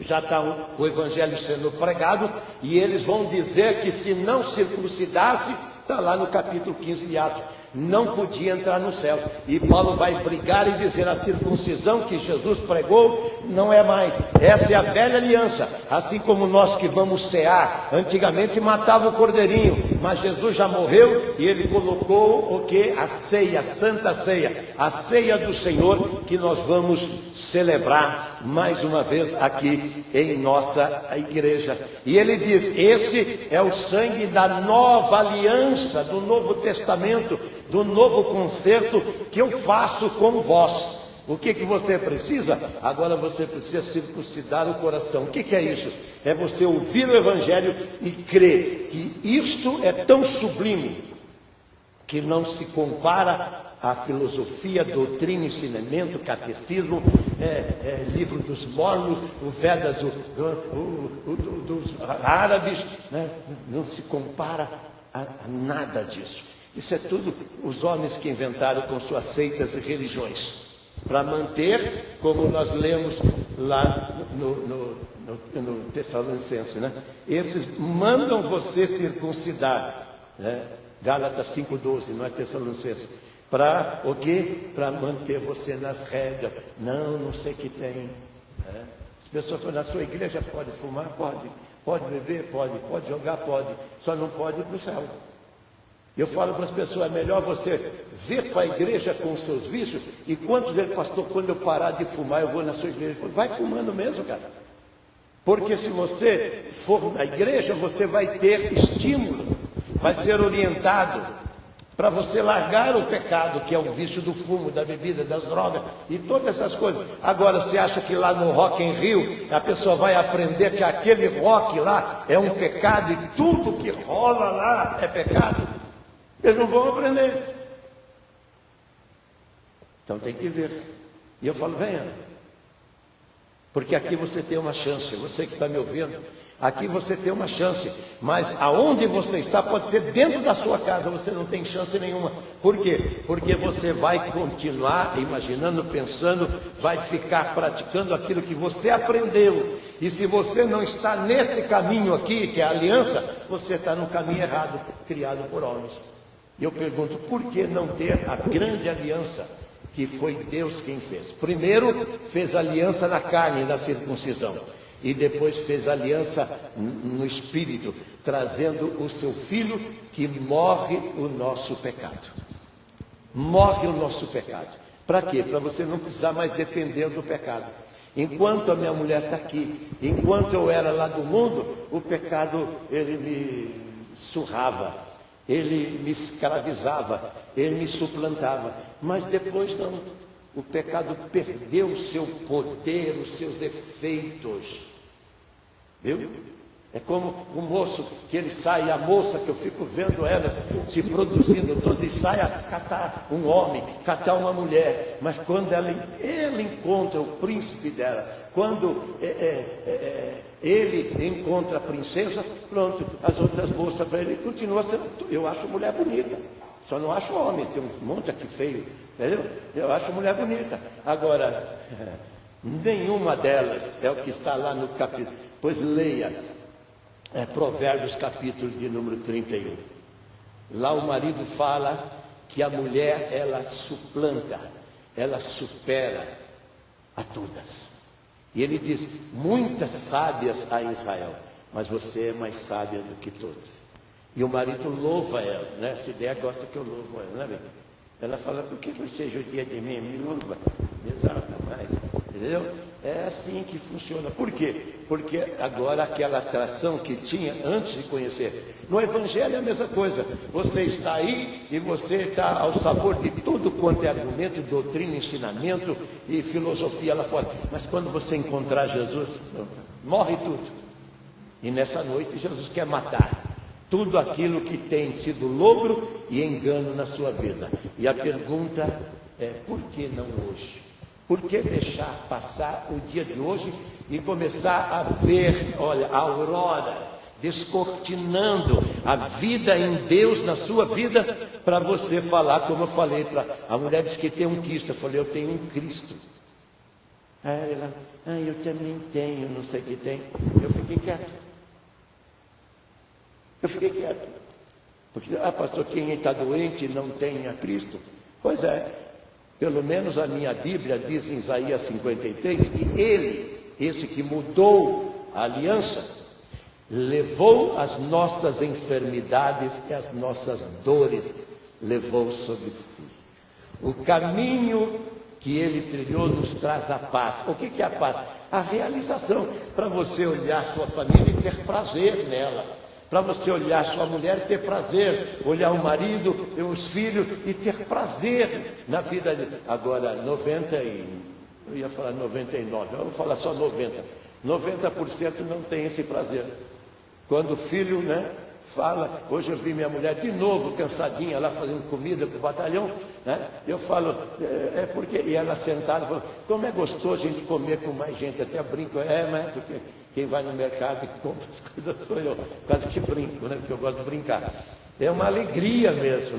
já está o evangelho sendo pregado, e eles vão dizer que se não circuncidasse, está lá no capítulo 15 de Atos, não podia entrar no céu. E Paulo vai brigar e dizer: a circuncisão que Jesus pregou não é mais. Essa é a velha aliança. Assim como nós que vamos cear, antigamente matava o cordeirinho, mas Jesus já morreu e ele colocou o que? A ceia, a santa ceia, a ceia do Senhor, que nós vamos celebrar mais uma vez aqui em nossa igreja. E ele diz: esse é o sangue da nova aliança, do Novo Testamento, do novo concerto que eu faço com vós. O que você precisa? Agora você precisa circuncidar o coração. O que é isso? É você ouvir o evangelho e crer que isto é tão sublime que não se compara à filosofia, doutrina, ensinamento, catecismo, livro dos mormons, o Vedas dos árabes, né? Não se compara a nada disso. Isso é tudo os homens que inventaram com suas seitas e religiões, para manter, como nós lemos lá no Tessalonicenses, né? Esses mandam você circuncidar, né? Gálatas 5,12, não é Tessalonicenses. Para o quê? Para manter você nas regras. Não sei o que tem. Né? As pessoas falam: na sua igreja pode fumar? Pode beber? Pode jogar? Pode. Só não pode ir para o céu. Eu falo para as pessoas: é melhor você vir para a igreja com os seus vícios. E quantos deles: pastor, quando eu parar de fumar, eu vou na sua igreja? Vai fumando mesmo, cara. Porque se você for na igreja, você vai ter estímulo, vai ser orientado para você largar o pecado, que é o vício do fumo, da bebida, das drogas e todas essas coisas. Agora, você acha que lá no Rock in Rio a pessoa vai aprender que aquele rock lá é um pecado e tudo que rola lá é pecado? Eles não vão aprender. Então tem que ver. E eu falo: venha, porque aqui você tem uma chance. Você que está me ouvindo, aqui você tem uma chance. Mas aonde você está pode ser dentro da sua casa, você não tem chance nenhuma. Por quê? Porque você vai continuar imaginando, pensando, vai ficar praticando aquilo que você aprendeu. E se você não está nesse caminho aqui, que é a aliança, você está no caminho errado, criado por homens. E eu pergunto: por que não ter a grande aliança, que foi Deus quem fez? Primeiro fez aliança na carne, na circuncisão, e depois fez aliança no Espírito, trazendo o seu Filho, que morre o nosso pecado. Morre o nosso pecado. Para quê? Para você não precisar mais depender do pecado. Enquanto a minha mulher está aqui, enquanto eu era lá do mundo, o pecado, ele me surrava, ele me escravizava, ele me suplantava. Mas depois não. O pecado perdeu o seu poder, os seus efeitos. Viu? É como o moço que ele sai, a moça que eu fico vendo elas se produzindo toda, e sai a catar um homem, catar uma mulher. Mas quando ela encontra o príncipe dela, quando ele encontra a princesa, pronto, as outras moças para ele continua sendo. Eu acho mulher bonita, só não acho homem, tem um monte aqui feio, entendeu? Eu acho mulher bonita. Agora, nenhuma delas é o que está lá no capítulo. Pois leia, Provérbios capítulo de número 31. Lá o marido fala que a mulher, ela suplanta, ela supera a todas. E ele diz: muitas sábias há em Israel, mas você é mais sábia do que todas. E o marido louva ela, né? Se der, gosta que eu louvo ela, né? Ela fala: por que você judia de mim? Me louva. Exalta mais. Entendeu? É assim que funciona. Por quê? Porque agora aquela atração que tinha antes de conhecer. No Evangelho é a mesma coisa. Você está aí e você está ao sabor de tudo quanto é argumento, doutrina, ensinamento e filosofia lá fora. Mas quando você encontrar Jesus, morre tudo. E nessa noite Jesus quer matar tudo aquilo que tem sido logro e engano na sua vida. E a pergunta Por que não hoje? Por que deixar passar o dia de hoje e começar a ver, olha, a aurora descortinando a vida em Deus na sua vida, para você falar, como eu falei para a mulher, disse que tem um Cristo. Eu falei, eu tenho um Cristo. Aí ela, eu também tenho, não sei o que tem. Eu fiquei quieto. Porque, pastor, quem está doente não tem a Cristo? Pois é, pelo menos a minha Bíblia diz em Isaías 53 que ele, esse que mudou a aliança, levou as nossas enfermidades e as nossas dores, levou sobre si. O caminho que ele trilhou nos traz a paz. O que é a paz? A realização, para você olhar sua família e ter prazer nela, para você olhar sua mulher e ter prazer, olhar o marido e os filhos e ter prazer na vida dele. Agora, eu ia falar 99, eu vou falar só 90%. 90% não tem esse prazer. Quando o filho, fala, hoje eu vi minha mulher de novo, cansadinha, lá fazendo comida para o batalhão, eu falo, porque, e ela sentada, falou, como é gostoso a gente comer com mais gente, até brinco, mas porque quem vai no mercado e compra as coisas sou eu, quase que brinco, porque eu gosto de brincar. É uma alegria mesmo,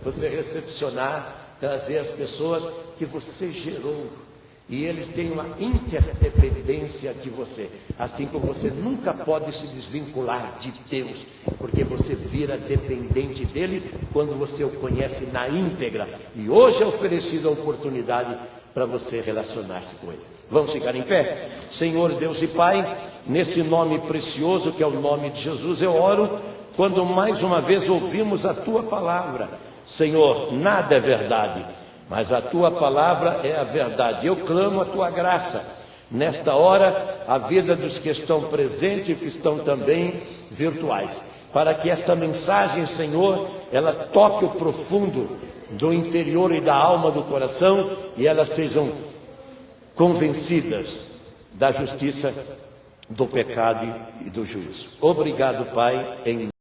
você recepcionar, trazer as pessoas que você gerou. E eles têm uma interdependência de você. Assim como você nunca pode se desvincular de Deus, porque você vira dependente dele quando você o conhece na íntegra. E hoje é oferecida a oportunidade para você relacionar-se com ele. Vamos ficar em pé? Senhor Deus e Pai, nesse nome precioso que é o nome de Jesus, eu oro quando mais uma vez ouvimos a Tua palavra. Senhor, nada é verdade, mas a Tua palavra é a verdade. Eu clamo a Tua graça, nesta hora, a vida dos que estão presentes e que estão também virtuais, para que esta mensagem, Senhor, ela toque o profundo do interior e da alma do coração, e elas sejam convencidas da justiça, do pecado e do juízo. Obrigado, Pai, em